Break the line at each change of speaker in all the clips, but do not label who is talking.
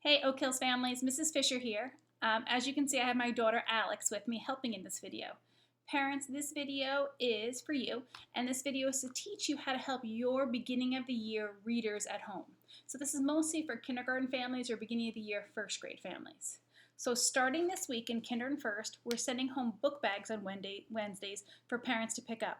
Hey Oak Hills families, Mrs. Fisher here. As you can see, I have my daughter Alex with me helping in this video. Parents, this video is for you, and this video is to teach you how to help your beginning of the year readers at home. So this is mostly for kindergarten families or beginning of the year first grade families. So starting this week in Kinder and First, we're sending home book bags on Wednesdays for parents to pick up.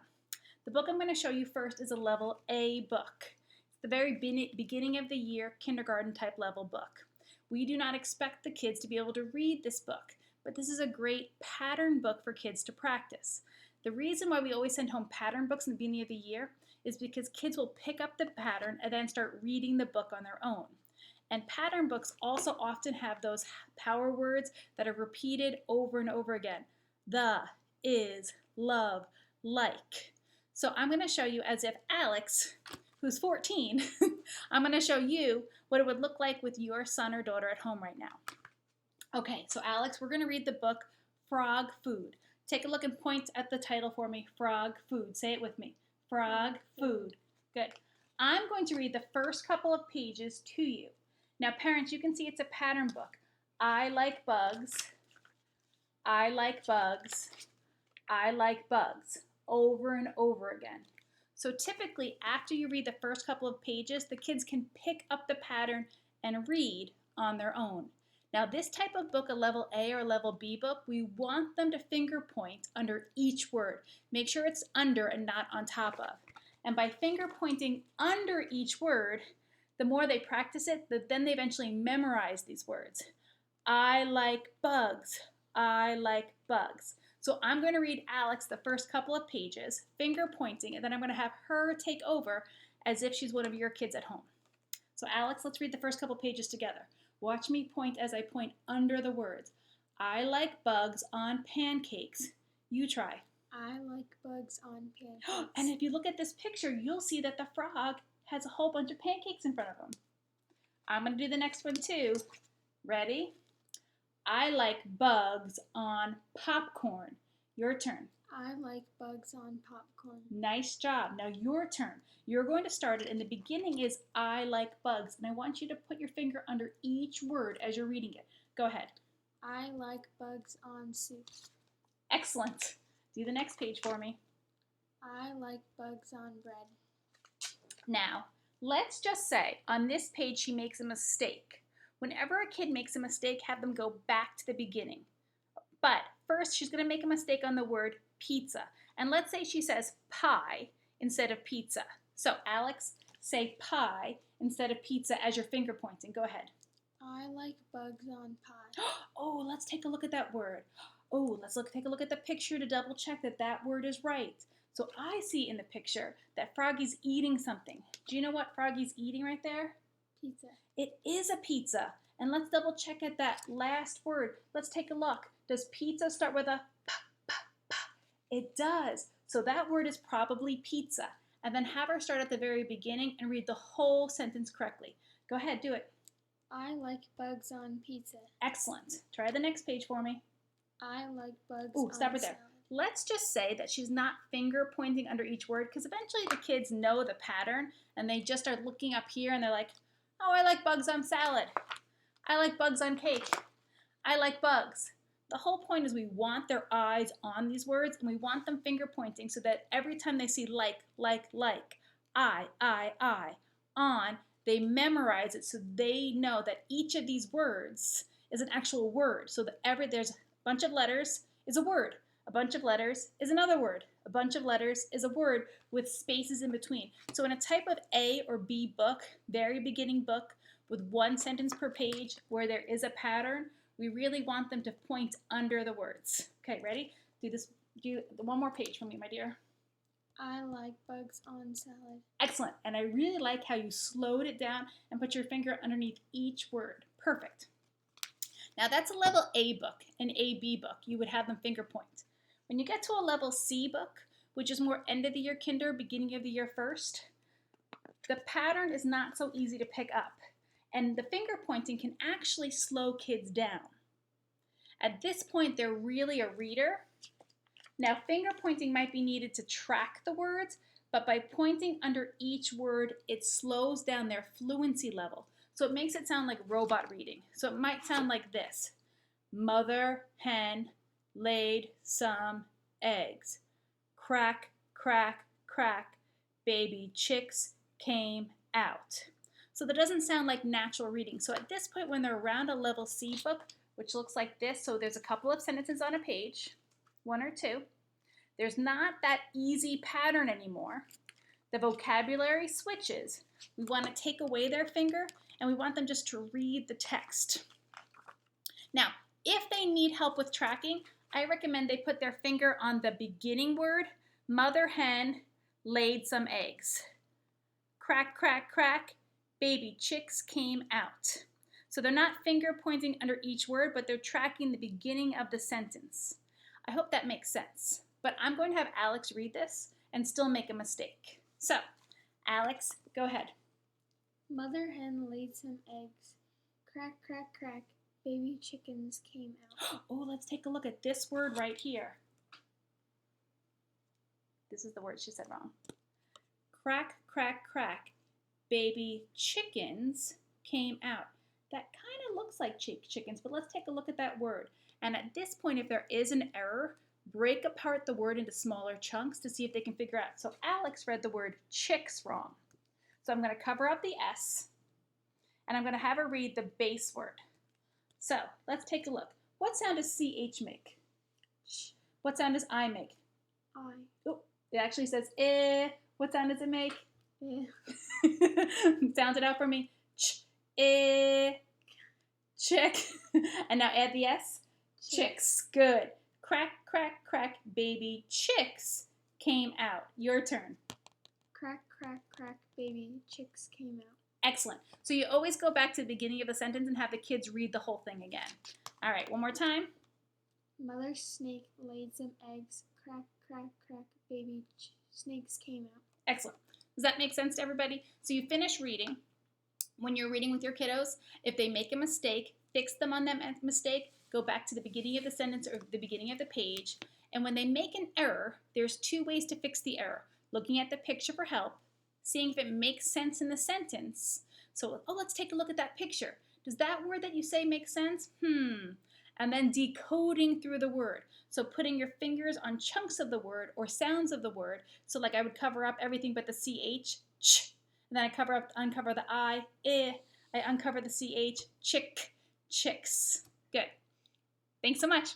The book I'm going to show you first is a level A book. It's the very beginning of the year kindergarten type level book. We do not expect the kids to be able to read this book, but this is a great pattern book for kids to practice. The reason why we always send home pattern books in the beginning of the year is because kids will pick up the pattern and then start reading the book on their own. And pattern books also often have those power words that are repeated over and over again. The, is, love, like. So I'm going to show you as if Alex, who's 14, I'm going to show you what it would look like with your son or daughter at home right now. Okay, so Alex, we're going to read the book Frog Food. Take a look and point at the title for me, Frog Food. Say it with me, Frog Food. Good. I'm going to read the first couple of pages to you. Now, parents, you can see it's a pattern book. I like bugs. I like bugs. I like bugs. Over and over again. So typically, after you read the first couple of pages, the kids can pick up the pattern and read on their own. Now, this type of book, a level A or level B book, we want them to finger point under each word. Make sure it's under and not on top of. And by finger pointing under each word, the more they practice it, then they eventually memorize these words. I like bugs. I like bugs. So I'm going to read Alex the first couple of pages, finger pointing, and then I'm going to have her take over as if she's one of your kids at home. So Alex, let's read the first couple pages together. Watch me point as I point under the words. I like bugs on pancakes. You try.
I like bugs on pancakes.
And if you look at this picture, you'll see that the frog has a whole bunch of pancakes in front of him. I'm going to do the next one too. Ready? I like bugs on popcorn. Your turn.
I like bugs on popcorn.
Nice job. Now your turn. You're going to start it, and the beginning is I like bugs, and I want you to put your finger under each word as you're reading it. Go ahead.
I like bugs on soup.
Excellent. Do the next page for me.
I like bugs on bread.
Now, let's just say on this page she makes a mistake. Whenever a kid makes a mistake, have them go back to the beginning. But first, she's going to make a mistake on the word pizza. And let's say she says pie instead of pizza. So, Alex, say pie instead of pizza as your finger pointing. Go ahead.
I like bugs on pie.
Oh, let's take a look at that word. Oh, take a look at the picture to double check that that word is right. So I see in the picture that Froggy's eating something. Do you know what Froggy's eating right there?
Pizza.
It is a pizza. And let's double check at that last word. Let's take a look. Does pizza start with a p, p, p? It does. So that word is probably pizza. And then have her start at the very beginning and read the whole sentence correctly. Go ahead, do it.
I like bugs on pizza.
Excellent. Try the next page for me.
I like bugs
Ooh,
on
stop right there.
salad.
Let's just say that she's not finger pointing under each word, because eventually the kids know the pattern and they just start looking up here and they're like, oh, I like bugs on salad. I like bugs on cake. I like bugs. The whole point is we want their eyes on these words and we want them finger pointing so that every time they see like, I, on, they memorize it so they know that each of these words is an actual word. So that there's a bunch of letters is a word. A bunch of letters is another word. A bunch of letters is a word with spaces in between. So in a type of A or B book, very beginning book, with one sentence per page where there is a pattern, we really want them to point under the words. Okay, ready? Do one more page for me, my dear.
I like bugs on salad.
Excellent. And I really like how you slowed it down and put your finger underneath each word. Perfect. Now that's a level A book, an AB book. You would have them finger point. When you get to a level C book, which is more end of the year kinder, beginning of the year first, the pattern is not so easy to pick up. And the finger pointing can actually slow kids down. At this point, they're really a reader. Now, finger pointing might be needed to track the words, but by pointing under each word, it slows down their fluency level. So it makes it sound like robot reading. So it might sound like this. Mother hen laid some eggs. Crack, crack, crack, baby chicks came out. So that doesn't sound like natural reading. So at this point, when they're around a level C book, which looks like this, so there's a couple of sentences on a page, 1 or 2. There's not that easy pattern anymore. The vocabulary switches. We want to take away their finger and we want them just to read the text. Now, if they need help with tracking, I recommend they put their finger on the beginning word. Mother hen laid some eggs. Crack, crack, crack, baby chicks came out. So they're not finger pointing under each word, but they're tracking the beginning of the sentence. I hope that makes sense. But I'm going to have Alex read this and still make a mistake. So, Alex, go ahead.
Mother hen laid some eggs. Crack, crack, crack, baby chickens came out.
Oh, let's take a look at this word right here. This is the word she said wrong. Crack, crack, crack, baby chickens came out. That kind of looks like chickens, but let's take a look at that word. And at this point, if there is an error, break apart the word into smaller chunks to see if they can figure out. So Alex read the word chicks wrong. So I'm going to cover up the S, and I'm going to have her read the base word. So let's take a look. What sound does CH make? What sound does I make?
I.
Oh, it actually says eh. What sound does it make?
Eh.
Sound it out for me. Ch, eh, chick. And now add the S. Chicks. Good. Crack, crack, crack, baby chicks came out. Your turn.
Crack, crack, crack, baby chicks came out.
Excellent. So you always go back to the beginning of the sentence and have the kids read the whole thing again. All right, one more time.
Mother snake laid some eggs. Crack, crack, crack, baby snakes came out.
Excellent. Does that make sense to everybody? So you finish reading. When you're reading with your kiddos, if they make a mistake, fix them on that mistake, go back to the beginning of the sentence or the beginning of the page. And when they make an error, there's 2 ways to fix the error. Looking at the picture for help, seeing if it makes sense in the sentence. So, oh, let's take a look at that picture. Does that word that you say make sense? And then decoding through the word. So putting your fingers on chunks of the word or sounds of the word. So like I would cover up everything but the CH, ch. And then I uncover the I, I uncover the CH, chick, chicks. Good. Thanks so much.